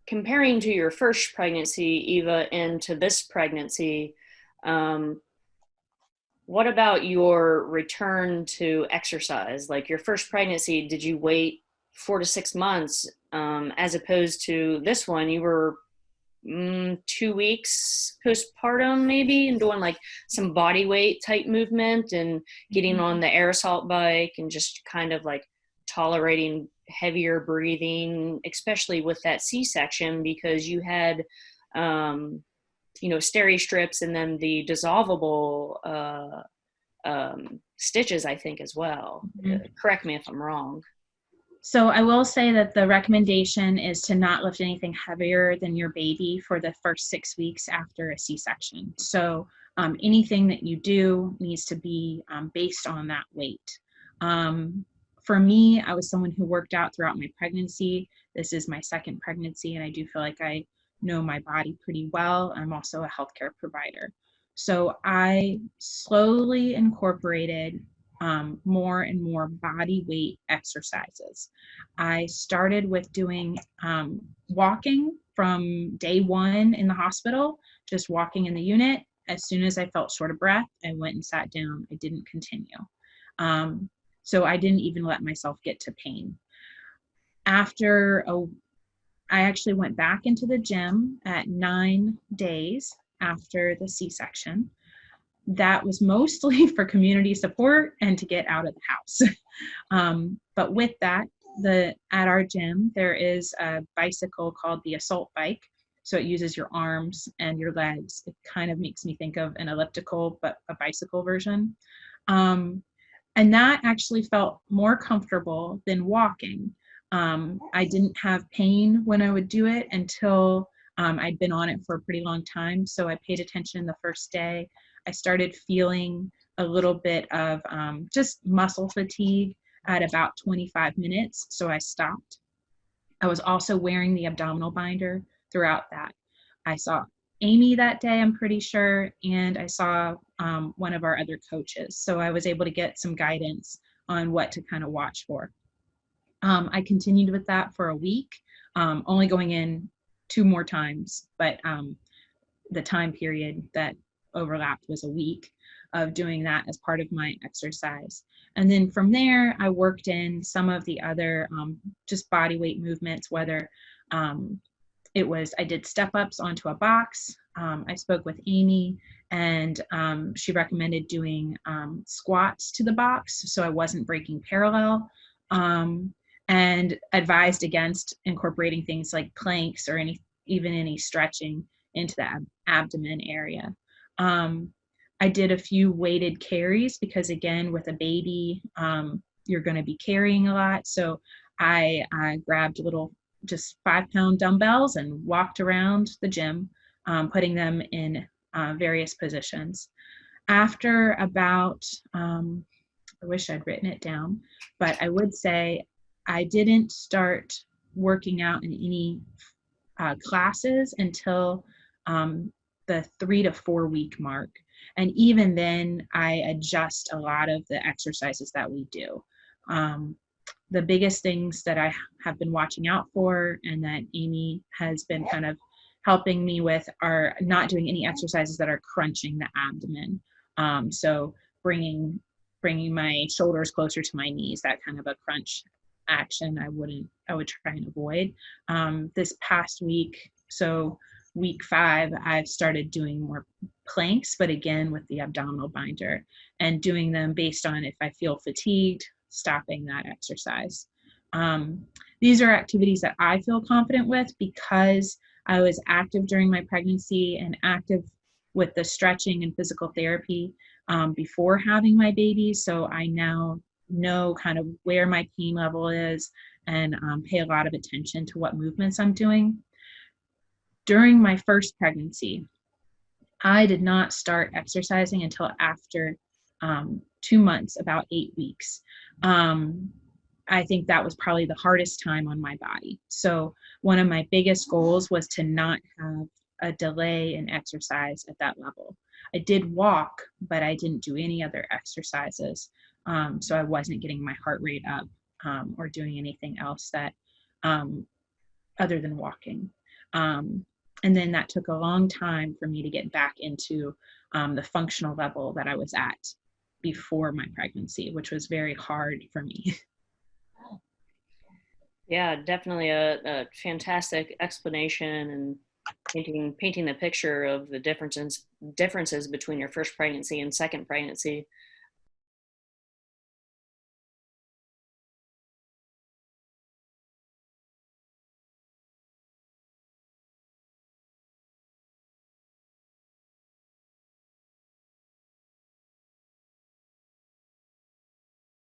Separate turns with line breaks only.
comparing to your first pregnancy, Eva, and to this pregnancy, what about your return to exercise? Like your first pregnancy, did you wait 4 to 6 months, as opposed to this one? You were 2 weeks postpartum, maybe, and doing like some body weight type movement and getting on the air assault bike and just kind of like tolerating heavier breathing, especially with that C-section, because you had steri strips and then the dissolvable stitches, I think, as well. Correct me if I'm wrong.
So I will say that the recommendation is to not lift anything heavier than your baby for the first 6 weeks after a C-section. So anything that you do needs to be based on that weight. For me, I was someone who worked out throughout my pregnancy. This is my second pregnancy, and I do feel like I know my body pretty well. I'm also a healthcare provider. So I slowly incorporated more and more body weight exercises. I started with doing walking from day one in the hospital, just walking in the unit. As soon as I felt short of breath, I went and sat down. I didn't continue. So I didn't even let myself get to pain. I actually went back into the gym at 9 days after the C-section. That was mostly for community support and to get out of the house. But with that, at our gym, there is a bicycle called the assault bike. So it uses your arms and your legs. It kind of makes me think of an elliptical, but a bicycle version. And that actually felt more comfortable than walking. I didn't have pain when I would do it until I'd been on it for a pretty long time. So I paid attention the first day. I started feeling a little bit of just muscle fatigue at about 25 minutes. So I stopped. I was also wearing the abdominal binder throughout that. I saw Amy that day, I'm pretty sure, and I saw one of our other coaches. So I was able to get some guidance on what to kind of watch for. I continued with that for a week, only going in 2 more times, but the time period that overlapped was a week of doing that as part of my exercise. And then from there, I worked in some of the other just body weight movements, whether I did step ups onto a box. I spoke with Amy, and she recommended doing squats to the box so I wasn't breaking parallel, and advised against incorporating things like planks or even any stretching into the abdomen area. I did a few weighted carries because, again, with a baby, you're going to be carrying a lot. So I grabbed little just 5-pound dumbbells and walked around the gym, putting them in various positions. After about, I wish I'd written it down, but I would say I didn't start working out in any classes until the 3 to 4 week mark. And even then, I adjust a lot of the exercises that we do. The biggest things that I have been watching out for and that Amy has been kind of helping me with are not doing any exercises that are crunching the abdomen. So bringing my shoulders closer to my knees, that kind of a crunch action I would try and avoid. This past week, so week 5, I've started doing more planks, but again with the abdominal binder, and doing them based on if I feel fatigued, stopping that exercise. These are activities that I feel confident with because I was active during my pregnancy and active with the stretching and physical therapy before having my baby. So I now know kind of where my pain level is and pay a lot of attention to what movements I'm doing. During my first pregnancy, I did not start exercising until after 2 months, about 8 weeks. I think that was probably the hardest time on my body. So one of my biggest goals was to not have a delay in exercise at that level. I did walk, but I didn't do any other exercises. So I wasn't getting my heart rate up or doing anything else that other than walking. And then that took a long time for me to get back into the functional level that I was at before my pregnancy, which was very hard for me.
Yeah, definitely a fantastic explanation and painting the picture of the differences between your first pregnancy and second pregnancy.